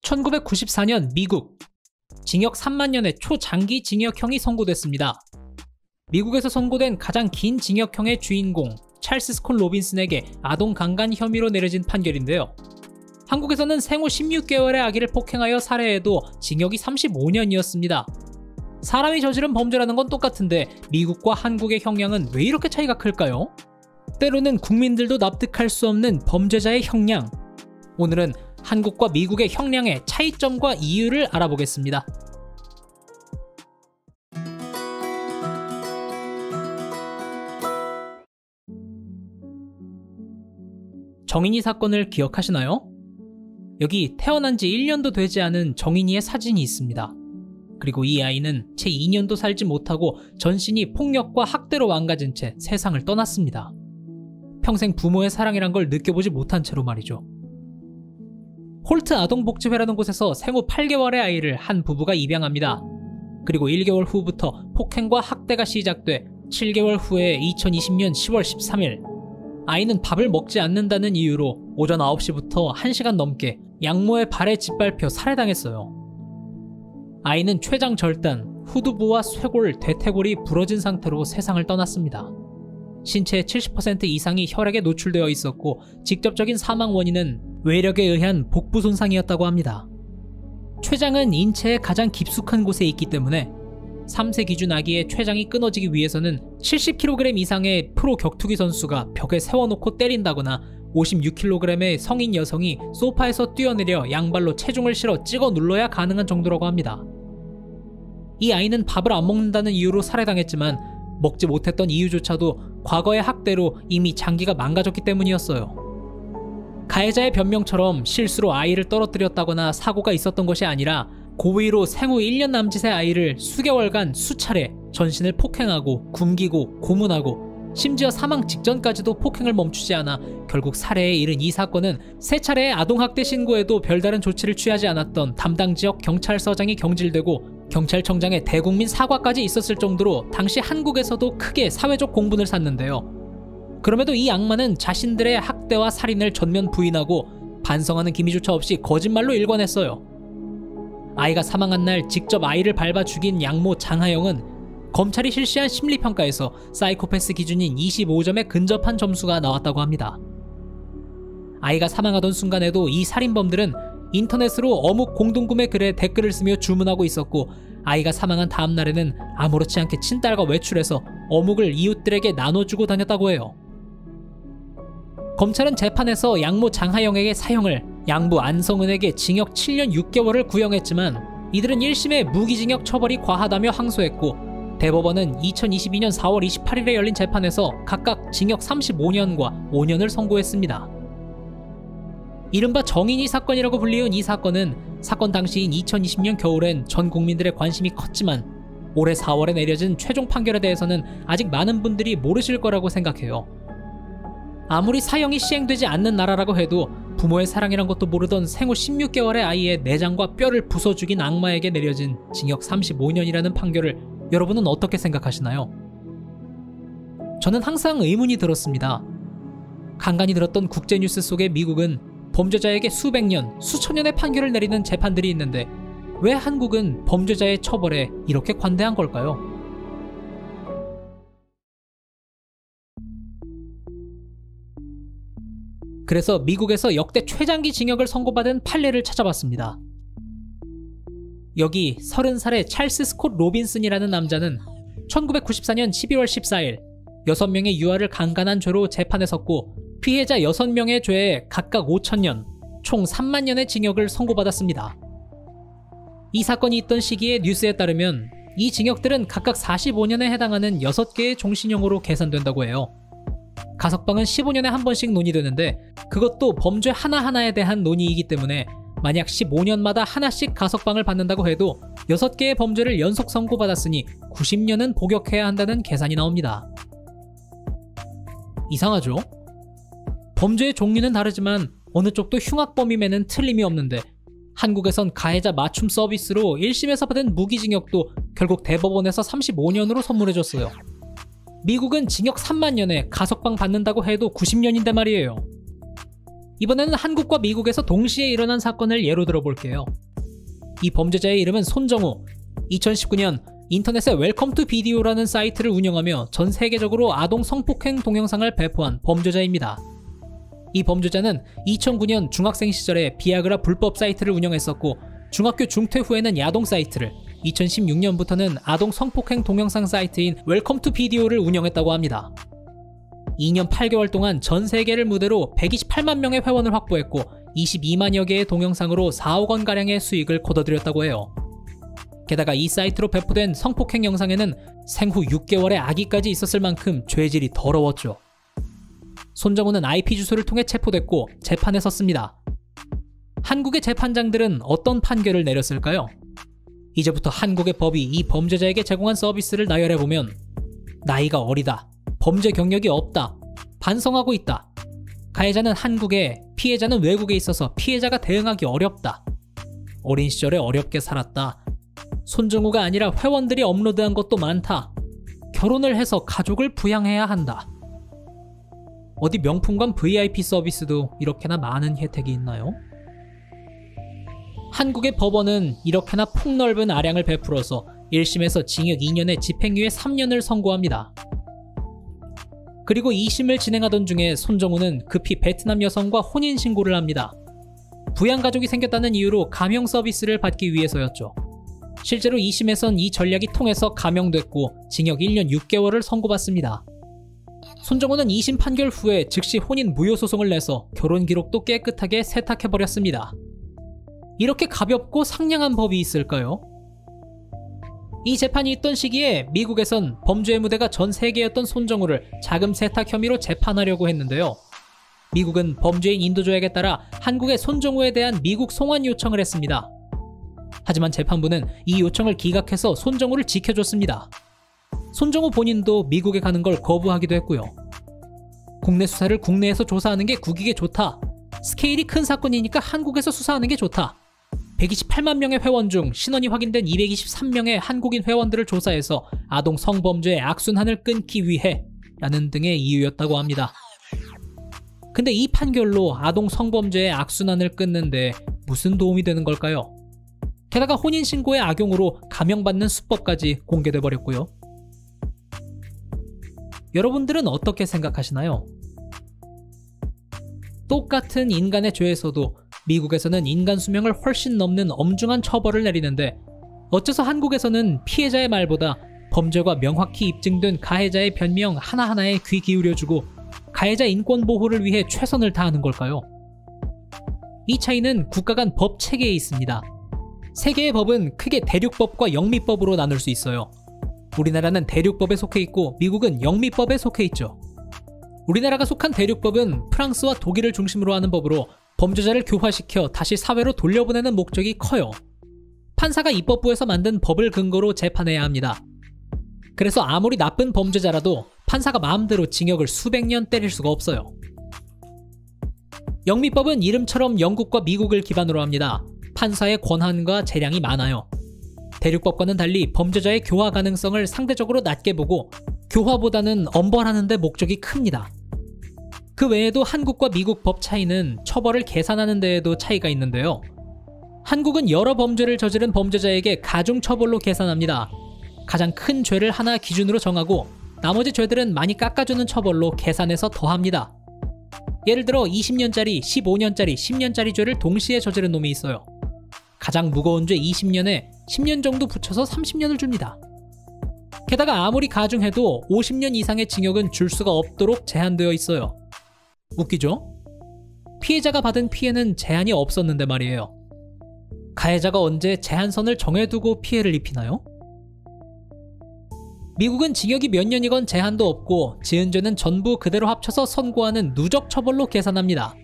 1994년 미국, 징역 3만 년의 초장기 징역형이 선고됐습니다. 미국에서 선고된 가장 긴 징역형의 주인공 찰스 스콧 로빈슨에게 아동 강간 혐의로 내려진 판결인데요. 한국에서는 생후 16개월의 아기를 폭행하여 살해해도 징역이 35년이었습니다. 사람이 저지른 범죄라는 건 똑같은데 미국과 한국의 형량은 왜 이렇게 차이가 클까요? 때로는 국민들도 납득할 수 없는 범죄자의 형량. 오늘은 한국과 미국의 형량의 차이점과 이유를 알아보겠습니다. 정인이 사건을 기억하시나요? 여기 태어난 지 1년도 되지 않은 정인이의 사진이 있습니다. 그리고 이 아이는 채 2년도 살지 못하고 전신이 폭력과 학대로 망가진 채 세상을 떠났습니다. 평생 부모의 사랑이란 걸 느껴보지 못한 채로 말이죠. 홀트 아동복지회라는 곳에서 생후 8개월의 아이를 한 부부가 입양합니다. 그리고 1개월 후부터 폭행과 학대가 시작돼 7개월 후에 2020년 10월 13일 아이는 밥을 먹지 않는다는 이유로 오전 9시부터 1시간 넘게 양모의 발에 짓밟혀 살해당했어요. 아이는 췌장 절단, 후두부와 쇄골, 대퇴골이 부러진 상태로 세상을 떠났습니다. 신체의 70% 이상이 혈액에 노출되어 있었고 직접적인 사망 원인은 외력에 의한 복부 손상이었다고 합니다. 췌장은 인체의 가장 깊숙한 곳에 있기 때문에 3세 기준 아기의 췌장이 끊어지기 위해서는 70kg 이상의 프로 격투기 선수가 벽에 세워놓고 때린다거나 56kg의 성인 여성이 소파에서 뛰어내려 양발로 체중을 실어 찍어 눌러야 가능한 정도라고 합니다. 이 아이는 밥을 안 먹는다는 이유로 살해당했지만 먹지 못했던 이유조차도 과거의 학대로 이미 장기가 망가졌기 때문이었어요. 가해자의 변명처럼 실수로 아이를 떨어뜨렸다거나 사고가 있었던 것이 아니라 고의로 생후 1년 남짓의 아이를 수개월간 수차례 전신을 폭행하고 굶기고 고문하고 심지어 사망 직전까지도 폭행을 멈추지 않아 결국 살해에 이른 이 사건은 3차례의 아동학대 신고에도 별다른 조치를 취하지 않았던 담당 지역 경찰서장이 경질되고 경찰청장의 대국민 사과까지 있었을 정도로 당시 한국에서도 크게 사회적 공분을 샀는데요. 그럼에도 이 악마는 자신들의 학대와 살인을 전면 부인하고 반성하는 기미조차 없이 거짓말로 일관했어요. 아이가 사망한 날 직접 아이를 밟아 죽인 양모 장하영은 검찰이 실시한 심리평가에서 사이코패스 기준인 25점에 근접한 점수가 나왔다고 합니다. 아이가 사망하던 순간에도 이 살인범들은 인터넷으로 어묵 공동구매 글에 댓글을 쓰며 주문하고 있었고 아이가 사망한 다음 날에는 아무렇지 않게 친딸과 외출해서 어묵을 이웃들에게 나눠주고 다녔다고 해요. 검찰은 재판에서 양모 장하영에게 사형을, 양부 안성은에게 징역 7년 6개월을 구형했지만 이들은 1심에 무기징역 처벌이 과하다며 항소했고 대법원은 2022년 4월 28일에 열린 재판에서 각각 징역 35년과 5년을 선고했습니다. 이른바 정인이 사건이라고 불리운 이 사건은 사건 당시인 2020년 겨울엔 전 국민들의 관심이 컸지만 올해 4월에 내려진 최종 판결에 대해서는 아직 많은 분들이 모르실 거라고 생각해요. 아무리 사형이 시행되지 않는 나라라고 해도 부모의 사랑이란 것도 모르던 생후 16개월의 아이의 내장과 뼈를 부숴 죽인 악마에게 내려진 징역 35년이라는 판결을 여러분은 어떻게 생각하시나요? 저는 항상 의문이 들었습니다. 간간히 들었던 국제뉴스 속에 미국은 범죄자에게 수백 년, 수천 년의 판결을 내리는 재판들이 있는데 왜 한국은 범죄자의 처벌에 이렇게 관대한 걸까요? 그래서 미국에서 역대 최장기 징역을 선고받은 판례를 찾아봤습니다. 여기 30살의 찰스 스콧 로빈슨이라는 남자는 1994년 12월 14일 6명의 유아를 강간한 죄로 재판에 섰고 피해자 6명의 죄에 각각 5,000년, 총 3만 년의 징역을 선고받았습니다. 이 사건이 있던 시기의 뉴스에 따르면 이 징역들은 각각 45년에 해당하는 6개의 종신형으로 계산된다고 해요. 가석방은 15년에 한 번씩 논의되는데 그것도 범죄 하나하나에 대한 논의이기 때문에 만약 15년마다 하나씩 가석방을 받는다고 해도 6개의 범죄를 연속 선고받았으니 90년은 복역해야 한다는 계산이 나옵니다. 이상하죠? 범죄의 종류는 다르지만 어느 쪽도 흉악범임에는 틀림이 없는데 한국에선 가해자 맞춤 서비스로 1심에서 받은 무기징역도 결국 대법원에서 35년으로 선물해줬어요. 미국은 징역 3만 년에 가석방 받는다고 해도 90년인데 말이에요. 이번에는 한국과 미국에서 동시에 일어난 사건을 예로 들어볼게요. 이 범죄자의 이름은 손정우. 2019년 인터넷에 웰컴 투 비디오라는 사이트를 운영하며 전 세계적으로 아동 성폭행 동영상을 배포한 범죄자입니다. 이 범죄자는 2009년 중학생 시절에 비아그라 불법 사이트를 운영했었고, 중학교 중퇴 후에는 야동 사이트를, 2016년부터는 아동 성폭행 동영상 사이트인 웰컴 투 비디오를 운영했다고 합니다. 2년 8개월 동안 전 세계를 무대로 128만 명의 회원을 확보했고 22만여 개의 동영상으로 4억 원가량의 수익을 거둬들였다고 해요. 게다가 이 사이트로 배포된 성폭행 영상에는 생후 6개월의 아기까지 있었을 만큼 죄질이 더러웠죠. 손정우는 IP 주소를 통해 체포됐고 재판에 섰습니다. 한국의 재판장들은 어떤 판결을 내렸을까요? 이제부터 한국의 법이 이 범죄자에게 제공한 서비스를 나열해보면 나이가 어리다, 범죄 경력이 없다, 반성하고 있다, 가해자는 한국에, 피해자는 외국에 있어서 피해자가 대응하기 어렵다, 어린 시절에 어렵게 살았다, 손정우가 아니라 회원들이 업로드한 것도 많다, 결혼을 해서 가족을 부양해야 한다. 어디 명품관 VIP 서비스도 이렇게나 많은 혜택이 있나요? 한국의 법원은 이렇게나 폭넓은 아량을 베풀어서 1심에서 징역 2년에 집행유예 3년을 선고합니다. 그리고 2심을 진행하던 중에 손정우는 급히 베트남 여성과 혼인신고를 합니다. 부양가족이 생겼다는 이유로 감형 서비스를 받기 위해서였죠. 실제로 2심에선 이 전략이 통해서 감형됐고 징역 1년 6개월을 선고받습니다. 손정우는 2심 판결 후에 즉시 혼인 무효 소송을 내서 결혼 기록도 깨끗하게 세탁해버렸습니다. 이렇게 가볍고 상냥한 법이 있을까요? 이 재판이 있던 시기에 미국에선 범죄의 무대가 전 세계였던 손정우를 자금 세탁 혐의로 재판하려고 했는데요. 미국은 범죄인 인도조약에 따라 한국의 손정우에 대한 미국 송환 요청을 했습니다. 하지만 재판부는 이 요청을 기각해서 손정우를 지켜줬습니다. 손정우 본인도 미국에 가는 걸 거부하기도 했고요. 국내 수사를 국내에서 조사하는 게 국익에 좋다. 스케일이 큰 사건이니까 한국에서 수사하는 게 좋다. 128만 명의 회원 중 신원이 확인된 223명의 한국인 회원들을 조사해서 아동 성범죄의 악순환을 끊기 위해 라는 등의 이유였다고 합니다. 근데 이 판결로 아동 성범죄의 악순환을 끊는데 무슨 도움이 되는 걸까요? 게다가 혼인신고의 악용으로 감형받는 수법까지 공개돼 버렸고요. 여러분들은 어떻게 생각하시나요? 똑같은 인간의 죄에서도 미국에서는 인간 수명을 훨씬 넘는 엄중한 처벌을 내리는데 어째서 한국에서는 피해자의 말보다 범죄가 명확히 입증된 가해자의 변명 하나하나에 귀 기울여주고 가해자 인권 보호를 위해 최선을 다하는 걸까요? 이 차이는 국가 간 법 체계에 있습니다. 세계의 법은 크게 대륙법과 영미법으로 나눌 수 있어요. 우리나라는 대륙법에 속해 있고 미국은 영미법에 속해 있죠. 우리나라가 속한 대륙법은 프랑스와 독일을 중심으로 하는 법으로 범죄자를 교화시켜 다시 사회로 돌려보내는 목적이 커요. 판사가 입법부에서 만든 법을 근거로 재판해야 합니다. 그래서 아무리 나쁜 범죄자라도 판사가 마음대로 징역을 수백 년 때릴 수가 없어요. 영미법은 이름처럼 영국과 미국을 기반으로 합니다. 판사의 권한과 재량이 많아요. 대륙법과는 달리 범죄자의 교화 가능성을 상대적으로 낮게 보고 교화보다는 엄벌하는 데 목적이 큽니다. 그 외에도 한국과 미국 법 차이는 처벌을 계산하는 데에도 차이가 있는데요. 한국은 여러 범죄를 저지른 범죄자에게 가중처벌로 계산합니다. 가장 큰 죄를 하나 기준으로 정하고 나머지 죄들은 많이 깎아주는 처벌로 계산해서 더합니다. 예를 들어 20년짜리, 15년짜리, 10년짜리 죄를 동시에 저지른 놈이 있어요. 가장 무거운 죄 20년에 10년 정도 붙여서 30년을 줍니다. 게다가 아무리 가중해도 50년 이상의 징역은 줄 수가 없도록 제한되어 있어요. 웃기죠? 피해자가 받은 피해는 제한이 없었는데 말이에요. 가해자가 언제 제한선을 정해두고 피해를 입히나요? 미국은 징역이 몇 년이건 제한도 없고 지은 죄는 전부 그대로 합쳐서 선고하는 누적 처벌로 계산합니다.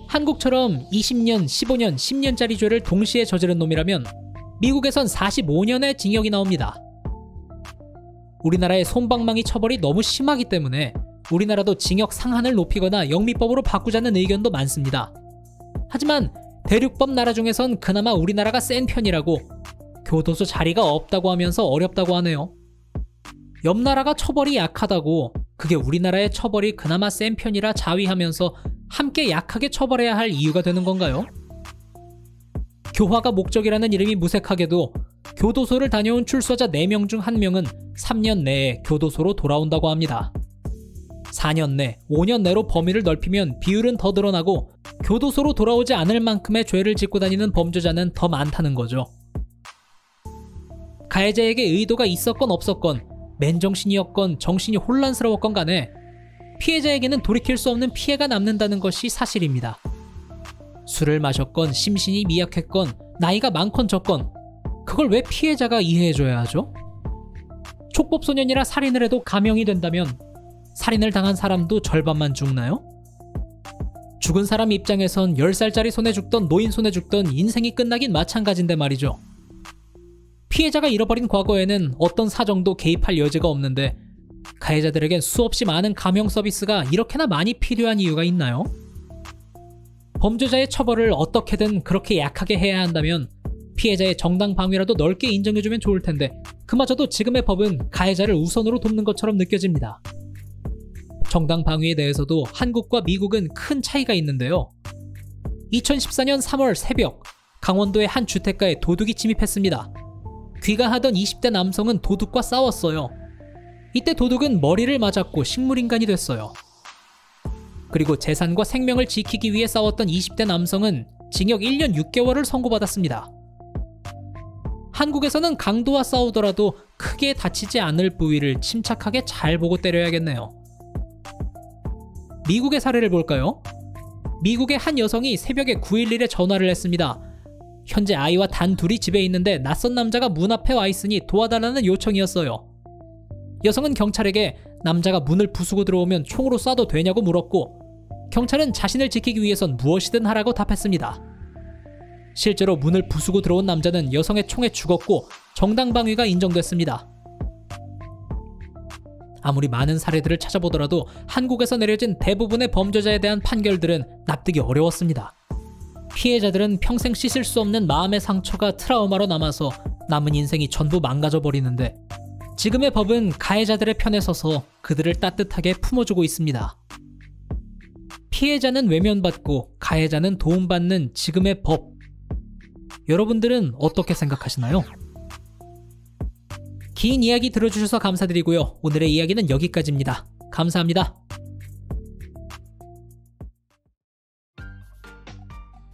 한국처럼 20년, 15년, 10년짜리 죄를 동시에 저지른 놈이라면 미국에선 45년의 징역이 나옵니다. 우리나라의 솜방망이 처벌이 너무 심하기 때문에 우리나라도 징역 상한을 높이거나 영미법으로 바꾸자는 의견도 많습니다. 하지만 대륙법 나라 중에선 그나마 우리나라가 센 편이라고 교도소 자리가 없다고 하면서 어렵다고 하네요. 옆 나라가 처벌이 약하다고 그게 우리나라의 처벌이 그나마 센 편이라 자위하면서 함께 약하게 처벌해야 할 이유가 되는 건가요? 교화가 목적이라는 이름이 무색하게도 교도소를 다녀온 출소자 4명 중 1명은 3년 내에 교도소로 돌아온다고 합니다. 4년 내, 5년 내로 범위를 넓히면 비율은 더 늘어나고 교도소로 돌아오지 않을 만큼의 죄를 짓고 다니는 범죄자는 더 많다는 거죠. 가해자에게 의도가 있었건 없었건, 맨정신이었건 정신이 혼란스러웠건 간에 피해자에게는 돌이킬 수 없는 피해가 남는다는 것이 사실입니다. 술을 마셨건 심신이 미약했건 나이가 많건 적건 그걸 왜 피해자가 이해해줘야 하죠? 촉법소년이라 살인을 해도 감형이 된다면 살인을 당한 사람도 절반만 죽나요? 죽은 사람 입장에선 10살짜리 손에 죽던 노인 손에 죽던 인생이 끝나긴 마찬가지인데 말이죠. 피해자가 잃어버린 과거에는 어떤 사정도 개입할 여지가 없는데 가해자들에겐 수없이 많은 감형 서비스가 이렇게나 많이 필요한 이유가 있나요? 범죄자의 처벌을 어떻게든 그렇게 약하게 해야 한다면 피해자의 정당 방위라도 넓게 인정해주면 좋을 텐데 그마저도 지금의 법은 가해자를 우선으로 돕는 것처럼 느껴집니다. 정당 방위에 대해서도 한국과 미국은 큰 차이가 있는데요. 2014년 3월 새벽 강원도의 한 주택가에 도둑이 침입했습니다. 귀가하던 20대 남성은 도둑과 싸웠어요. 이때 도둑은 머리를 맞았고 식물인간이 됐어요. 그리고 재산과 생명을 지키기 위해 싸웠던 20대 남성은 징역 1년 6개월을 선고받았습니다. 한국에서는 강도와 싸우더라도 크게 다치지 않을 부위를 침착하게 잘 보고 때려야겠네요. 미국의 사례를 볼까요? 미국의 한 여성이 새벽에 911에 전화를 했습니다. 현재 아이와 단 둘이 집에 있는데 낯선 남자가 문 앞에 와 있으니 도와달라는 요청이었어요. 여성은 경찰에게 남자가 문을 부수고 들어오면 총으로 쏴도 되냐고 물었고 경찰은 자신을 지키기 위해선 무엇이든 하라고 답했습니다. 실제로 문을 부수고 들어온 남자는 여성의 총에 죽었고 정당방위가 인정됐습니다. 아무리 많은 사례들을 찾아보더라도 한국에서 내려진 대부분의 범죄자에 대한 판결들은 납득이 어려웠습니다. 피해자들은 평생 씻을 수 없는 마음의 상처가 트라우마로 남아서 남은 인생이 전부 망가져버리는데 지금의 법은 가해자들의 편에 서서 그들을 따뜻하게 품어주고 있습니다. 피해자는 외면받고 가해자는 도움받는 지금의 법. 여러분들은 어떻게 생각하시나요? 긴 이야기 들어주셔서 감사드리고요. 오늘의 이야기는 여기까지입니다. 감사합니다.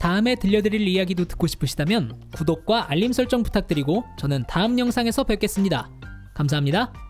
다음에 들려드릴 이야기도 듣고 싶으시다면 구독과 알림 설정 부탁드리고 저는 다음 영상에서 뵙겠습니다. 감사합니다.